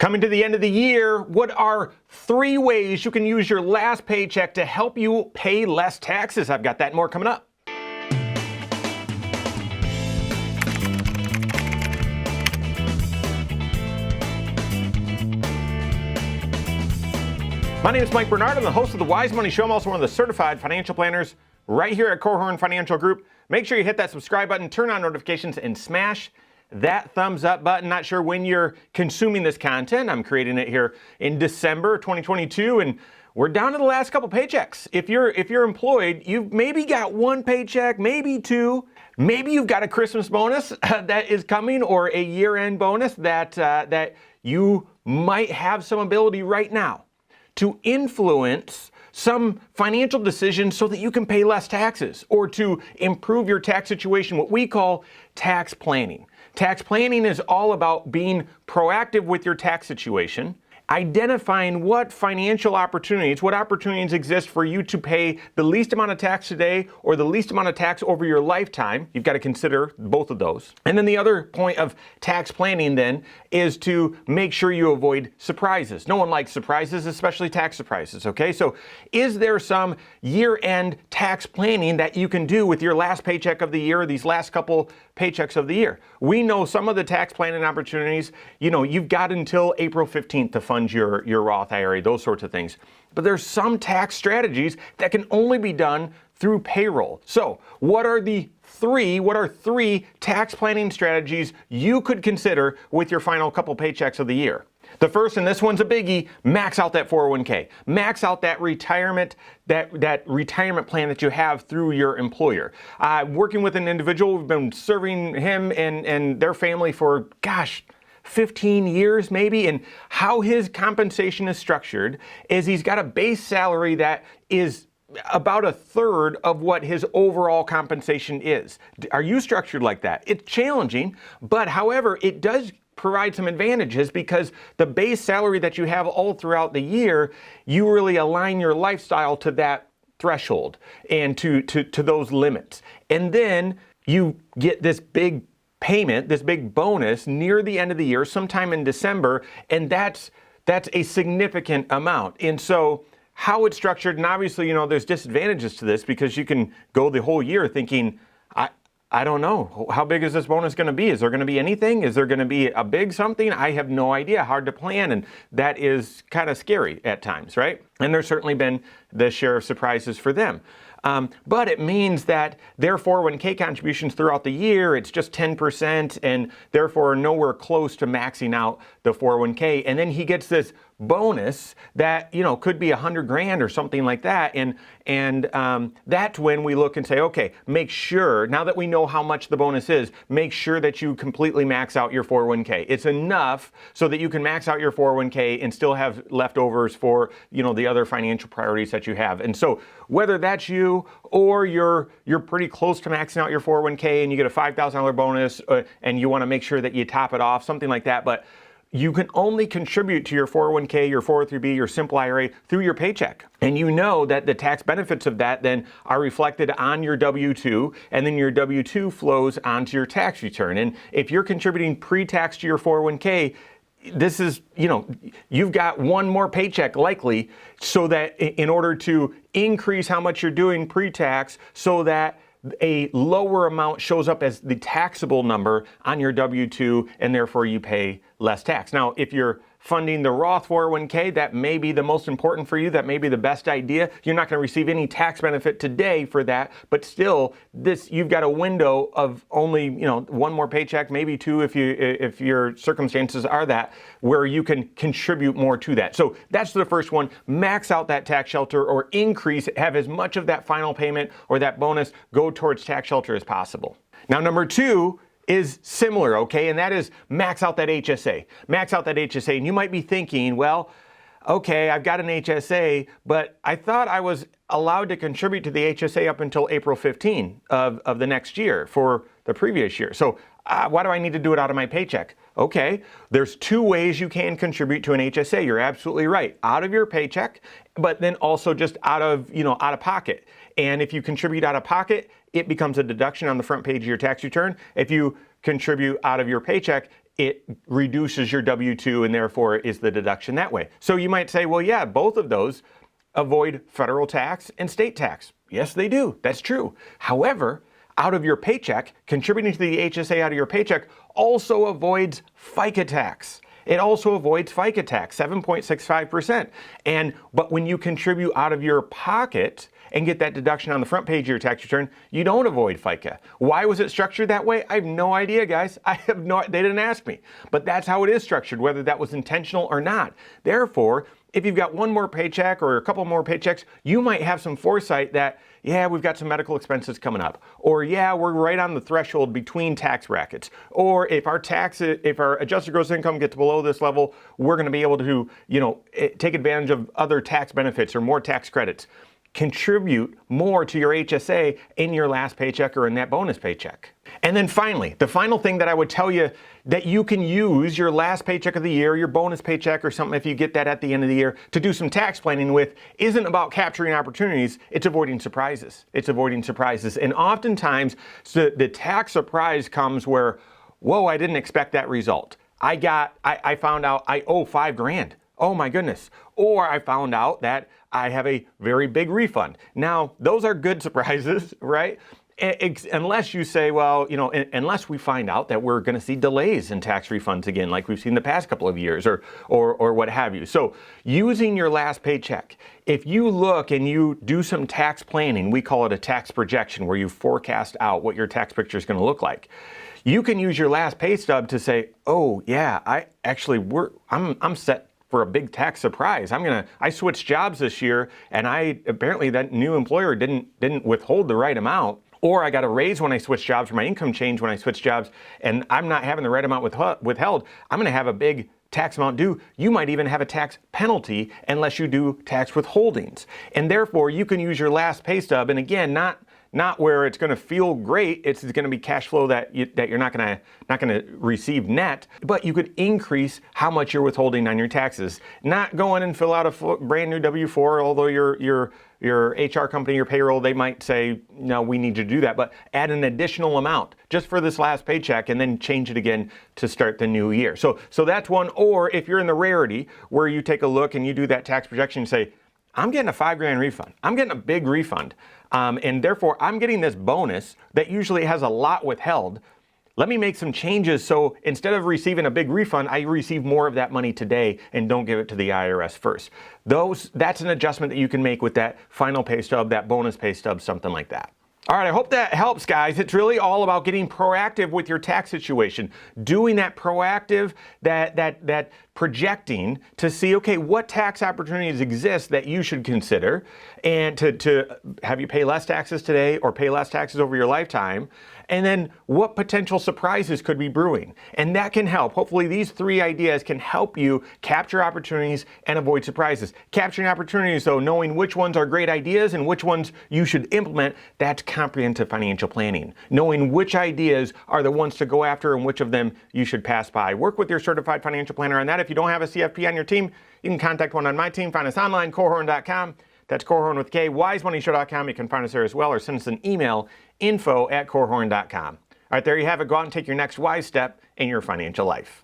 Coming to the end of the year, what are 3 ways you can use your last paycheck to help you pay less taxes? I've got that and more coming up. My name is Mike Bernard. I'm the host of the Wise Money Show. I'm also one of the certified financial planners right here at Korhorn Financial Group. Make sure you hit that subscribe button, turn on notifications, and smash that thumbs up button. Not sure when you're consuming this content. I'm creating it here in December 2022, and we're down to the last couple paychecks. If you're employed, you've maybe got 1 paycheck, maybe 2. Maybe you've got a Christmas bonus that is coming, or a year-end bonus that you might have some ability right now to influence some financial decisions so that you can pay less taxes, or to improve your tax situation, what we call tax planning. Tax planning is all about being proactive with your tax situation, identifying what financial opportunities, what opportunities exist for you to pay the least amount of tax today or the least amount of tax over your lifetime. You've got to consider both of those. And then the other point of tax planning then is to make sure you avoid surprises. No one likes surprises, especially tax surprises, okay? So is there some year-end tax planning that you can do with your last paycheck of the year, these last couple paychecks of the year? We know some of the tax planning opportunities, you've got until April 15th to fund your Roth IRA, those sorts of things. But there's some tax strategies that can only be done through payroll. So what are 3 tax planning strategies you could consider with your final couple paychecks of the year? The first, and this one's a biggie, max out that 401k. Max out that retirement plan that you have through your employer. Working with an individual, we've been serving him and their family for, 15 years maybe, and how his compensation is structured is he's got a base salary that is about 1/3 of what his overall compensation is. Are you structured like that? It's challenging, but however, it does provide some advantages because the base salary that you have all throughout the year, you really align your lifestyle to that threshold and to those limits. And then you get this big payment, this big bonus near the end of the year, sometime in December, and that's a significant amount. And so how it's structured, and obviously, there's disadvantages to this because you can go the whole year thinking, I don't know, how big is this bonus going to be? Is there going to be anything? Is there going to be a big something? I have no idea. Hard to plan, and that is kind of scary at times, right? And there's certainly been the share of surprises for them. But it means that their 401k contributions throughout the year, it's just 10% and therefore nowhere close to maxing out the 401k. And then he gets this bonus that, could be $100,000 or something like that. And that's when we look and say, okay, make sure, now that we know how much the bonus is, make sure that you completely max out your 401k. It's enough so that you can max out your 401k and still have leftovers for, the other financial priorities that you have. And so whether that's you or you're pretty close to maxing out your 401k and you get a $5,000 bonus and you want to make sure that you top it off, something like that, but you can only contribute to your 401k, your 403b, your simple IRA through your paycheck. And you know that the tax benefits of that then are reflected on your W-2, and then your W-2 flows onto your tax return. And if you're contributing pre-tax to your 401k, this is, you've got 1 more paycheck likely, so that in order to increase how much you're doing pre-tax so that a lower amount shows up as the taxable number on your W-2, and therefore you pay less tax. Now, if you're funding the Roth 401k, that may be the most important for you. That may be the best idea. You're not going to receive any tax benefit today for that, but still, you've got a window of only 1 more paycheck, maybe 2 if your circumstances are that, where you can contribute more to that. So that's the first one. Max out that tax shelter, or increase, have as much of that final payment or that bonus go towards tax shelter as possible. Now, number 2 is similar, okay? And that is max out that HSA. Max out that HSA. And you might be thinking, well, okay, I've got an HSA, but I thought I was allowed to contribute to the HSA up until April 15 of the next year for the previous year. So why do I need to do it out of my paycheck? Okay, there's 2 ways you can contribute to an HSA. You're absolutely right. Out of your paycheck, but then also just out of pocket. And if you contribute out of pocket, it becomes a deduction on the front page of your tax return. If you contribute out of your paycheck, it reduces your W-2 and therefore is the deduction that way. So you might say, well, yeah, both of those avoid federal tax and state tax. Yes, they do. That's true. However, out of your paycheck, contributing to the HSA out of your paycheck also avoids FICA tax. It also avoids FICA tax, 7.65%. But when you contribute out of your pocket and get that deduction on the front page of your tax return, you don't avoid FICA. Why was it structured that way? I have no idea, guys. They didn't ask me. But that's how it is structured, whether that was intentional or not. Therefore, if you've got one more paycheck or a couple more paychecks, you might have some foresight that, yeah, we've got some medical expenses coming up. Or, yeah, we're right on the threshold between tax brackets. Or if our adjusted gross income gets below this level, we're going to be able to, take advantage of other tax benefits or more tax credits. Contribute more to your HSA in your last paycheck or in that bonus paycheck. And then finally, the final thing that I would tell you that you can use your last paycheck of the year, your bonus paycheck or something if you get that at the end of the year to do some tax planning with isn't about capturing opportunities, it's avoiding surprises. It's avoiding surprises. And oftentimes the tax surprise comes where, whoa, I didn't expect that result. I found out I owe $5,000. Oh my goodness. Or I found out that I have a very big refund. Now, those are good surprises, right? Unless you say, well, unless we find out that we're going to see delays in tax refunds again, like we've seen the past couple of years or what have you. So using your last paycheck, if you look and you do some tax planning, we call it a tax projection, where you forecast out what your tax picture is going to look like. You can use your last pay stub to say, oh yeah, I'm set for a big tax surprise. I switched jobs this year, and apparently that new employer didn't withhold the right amount, or I got a raise when I switched jobs, or my income changed when I switched jobs, and I'm not having the right amount withheld. I'm going to have a big tax amount due. You might even have a tax penalty unless you do tax withholdings, and therefore you can use your last pay stub, and again, not where it's going to feel great. It's going to be cash flow that you're not going to receive net, but you could increase how much you're withholding on your taxes. Not go in and fill out a brand new W-4, although your HR company, your payroll, they might say, no, we need to do that, but add an additional amount just for this last paycheck and then change it again to start the new year. So that's one. Or if you're in the rarity where you take a look and you do that tax projection and say, I'm getting a $5,000 refund. I'm getting a big refund. And therefore, I'm getting this bonus that usually has a lot withheld. Let me make some changes so instead of receiving a big refund, I receive more of that money today and don't give it to the IRS first. That's an adjustment that you can make with that final pay stub, that bonus pay stub, something like that. All right, I hope that helps, guys. It's really all about getting proactive with your tax situation, doing that proactive, that projecting to see, okay, what tax opportunities exist that you should consider, and to have you pay less taxes today or pay less taxes over your lifetime, and then what potential surprises could be brewing. And that can help. Hopefully these three ideas can help you capture opportunities and avoid surprises. Capturing opportunities, though, knowing which ones are great ideas and which ones you should implement, that's comprehensive financial planning. Knowing which ideas are the ones to go after and which of them you should pass by. Work with your certified financial planner on that. If you don't have a CFP on your team, you can contact one on my team. Find us online, Korhorn.com. That's Korhorn with K, wisemoneyshow.com. You can find us there as well, or send us an email, info@korhorn.com. All right, there you have it. Go out and take your next wise step in your financial life.